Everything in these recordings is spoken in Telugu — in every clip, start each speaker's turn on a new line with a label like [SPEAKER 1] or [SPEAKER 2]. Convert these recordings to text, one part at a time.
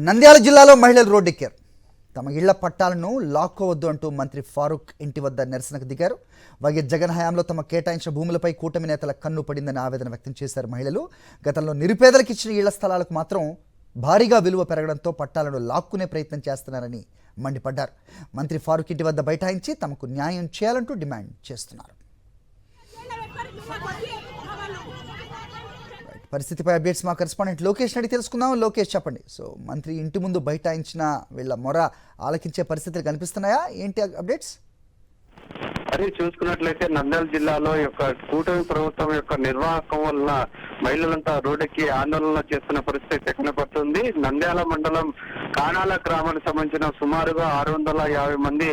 [SPEAKER 1] నంద్యాల జిల్లాలో మహిళలు రోడ్డెక్కారు. తమ ఇళ్ల పట్టాలను లాక్కోవద్దు అంటూ మంత్రి ఫారూక్ ఇంటి వద్ద నిరసనకు దిగారు. వైఎస్ జగన్ హయాంలో తమ కేటాయించిన భూములపై కూటమి నేతల కన్ను పడిందని ఆవేదన వ్యక్తం చేశారు మహిళలు. గతంలో నిరుపేదలకు ఇచ్చిన ఇళ్ల స్థలాలకు మాత్రం భారీగా విలువ పెరగడంతో పట్టాలను లాక్కునే ప్రయత్నం చేస్తున్నారని మండిపడ్డారు. మంత్రి ఫారూక్ ఇంటి వద్ద బైఠాయించి తమకు న్యాయం చేయాలంటూ డిమాండ్ చేస్తున్నారు. పరిస్థితిపై అప్డేట్స్ మా కరెస్పాండెంట్ లోకేష్ అడిగి తెలుసుకుందాం. లోకేష్, చెప్పండి. సో మంత్రి ఇంటి ముందు బైఠాయించిన వీళ్ళ మొర ఆలకించే పరిస్థితులు కనిపిస్తున్నాయా? ఏంటి అప్డేట్స్?
[SPEAKER 2] అది చూసుకున్నట్లయితే నంద్యాల జిల్లాలో యొక్క కూటమి ప్రభుత్వం యొక్క నిర్వాహకం వల్ల మహిళలంతా రోడ్డెక్కి ఆందోళన చేస్తున్న పరిస్థితి కనపడుతుంది. నంద్యాల మండలం కానాల గ్రామానికి సంబంధించిన సుమారుగా 650 మంది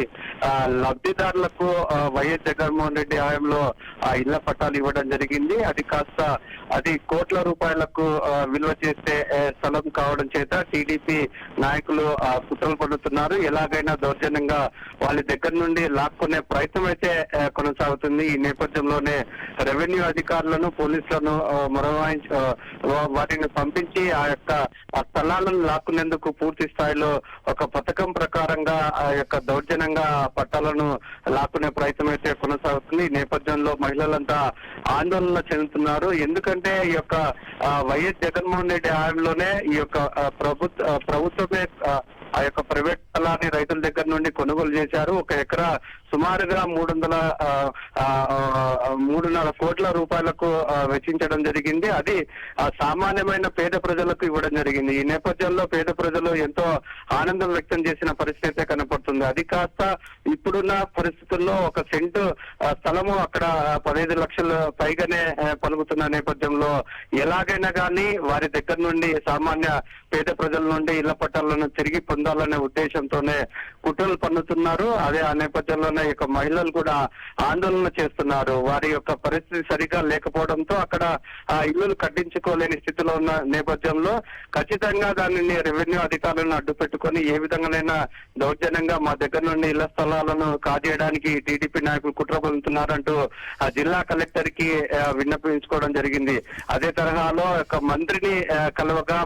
[SPEAKER 2] లబ్ధిదారులకు వైఎస్ జగన్మోహన్ రెడ్డి హయాంలో ఇళ్ల పట్టాలు ఇవ్వడం జరిగింది. అది కోట్ల రూపాయలకు విలువ చేసే స్థలం కావడం చేత టీడీపీ నాయకులు కుట్రలు పడుతున్నారు. ఎలాగైనా దౌర్జన్యంగా వాళ్ళ దగ్గర నుండి లాక్కునే ప్రయత్నం అయితే కొనసాగుతుంది. ఈ నేపథ్యంలోనే రెవెన్యూ అధికారులను, పోలీసులను వాటిని పంపించి ఆ స్థలాలను లాక్కునేందుకు పూర్తి స్థాయిలో ఒక పథకం ప్రకారంగా ఆ యొక్క దౌర్జన్యంగా పట్టాలను లాక్కునే ప్రయత్నం అయితే కొనసాగుతుంది. ఈ నేపథ్యంలో మహిళలంతా ఆందోళన చెందుతున్నారు. ఎందుకంటే ఈ యొక్క వైఎస్ జగన్మోహన్ రెడ్డి హయాంలోనే ఈ యొక్క ప్రభుత్వమే ఆ యొక్క ప్రైవేట్ స్థలాన్ని రైతుల దగ్గర నుండి కొనుగోలు చేశారు. ఒక ఎకరా సుమారుగా 3.5 కోట్ల రూపాయలకు వెచ్చించడం జరిగింది. అది సామాన్యమైన పేద ప్రజలకు ఇవ్వడం జరిగింది. ఈ నేపథ్యంలో పేద ప్రజలు ఎంతో ఆనందం వ్యక్తం చేసిన పరిస్థితి కనపడుతుంది. అది కాస్త ఇప్పుడున్న పరిస్థితుల్లో ఒక సెంటు స్థలము అక్కడ 15 లక్షల పైగానే పలుకుతున్న నేపథ్యంలో ఎలాగైనా కానీ వారి దగ్గర నుండి సామాన్య పేద ప్రజల నుండి ఇళ్ల పట్టాలను తిరిగి పొందాలనే ఉద్దేశంతోనే కుట్రలు పన్నుతున్నారు. అదే ఆ నేపథ్యంలోనే ఇక మహిళలు కూడా ఆందోళన చేస్తున్నారు. వారి యొక్క పరిస్థితి సరిగా లేకపోవడంతో అక్కడ ఇళ్లు కట్టించుకోలేని స్థితిలో ఉన్న నేపథ్యంలో ఖచ్చితంగా దానిని రెవెన్యూ అధికారులను అడ్డు పెట్టుకొని ఏ విధంగానైనా దౌర్జన్యంగా మా దగ్గర నుండి ఇళ్ల స్థలాలను కాజేయడానికి టీడీపీ నాయకులు కుట్ర పొందుతున్నారంటూ ఆ జిల్లా కలెక్టర్ కి విన్నపించుకోవడం జరిగింది. అదే తరహాలో ఒక మంత్రిని కలవగా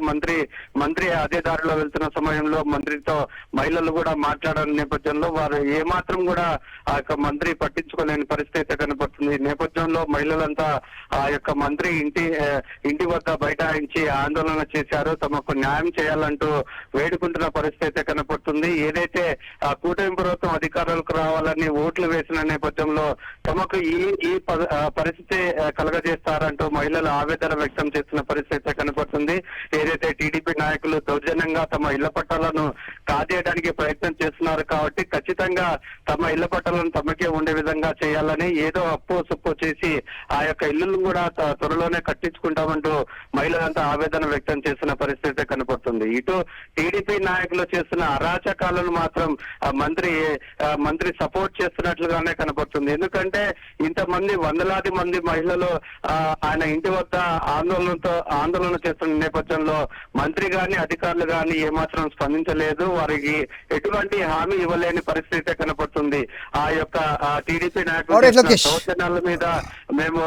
[SPEAKER 2] మంత్రి అదే దారిలో వెళ్తున్న సమయంలో మంత్రితో మహిళలు కూడా మాట్లాడని నేపథ్యంలో వారు ఏమాత్రం కూడా ఆ యొక్క మంత్రి పట్టించుకోలేని పరిస్థితి కనపడుతుంది. నేపథ్యంలో మహిళలంతా ఆ యొక్క మంత్రి ఇంటి వద్ద బైఠాయించి ఆందోళన చేశారు. తమకు న్యాయం చేయాలంటూ వేడుకుంటున్న పరిస్థితి కనపడుతుంది. ఏదైతే ఆ కూటమి ప్రభుత్వం అధికారులకు రావాలని ఓట్లు వేసిన నేపథ్యంలో తమకు ఈ పరిస్థితి కలగజేస్తారంటూ మహిళలు ఆవేదన వ్యక్తం చేస్తున్న పరిస్థితి కనపడుతుంది. ఏదైతే టీడీపీ నాయకులు దౌర్జన్యంగా తమ ఇళ్ల పట్టాలను కాజేయడానికి ప్రయత్నం చేస్తున్నారు కాబట్టి ఖచ్చితంగా తమ ఇళ్ల పట్టాలను తమకే ఉండే విధంగా చేయాలని ఏదో అప్పు సొప్పు చేసి ఆ యొక్క ఇల్లును కూడా త్వరలోనే కట్టించుకుంటామంటూ మహిళలంతా ఆవేదన వ్యక్తం చేస్తున్న పరిస్థితి కనపడుతుంది. ఇటు టీడీపీ నాయకులు చేస్తున్న అరాచకాలను మాత్రం మంత్రి సపోర్ట్ చేస్తున్నట్లుగానే కనపడుతుంది. ఎందుకంటే ఇంతమంది వందలాది మంది మహిళలు ఆయన ఇంటి వద్ద ఆందోళన చేస్తున్న నేపథ్యంలో మంత్రి గాని అధికారులు గాని ఏమాత్రం స్పందించలేదు. వారికి ఎటువంటి హామీ ఇవ్వలేని పరిస్థితి కనపడుతుంది. ఆ యొక్క టీడీపీ నాయకుల దౌర్జన్యాల మీద మేము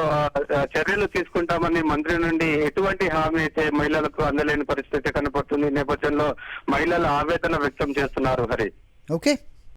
[SPEAKER 2] చర్యలు తీసుకుంటామని మంత్రి నుండి ఎటువంటి హామీ అయితే మహిళలకు అందలేని పరిస్థితి కనపడుతుంది. ఈ నేపథ్యంలో మహిళలు ఆవేదన వ్యక్తం చేస్తున్నారు. హరి,
[SPEAKER 1] ఓకే.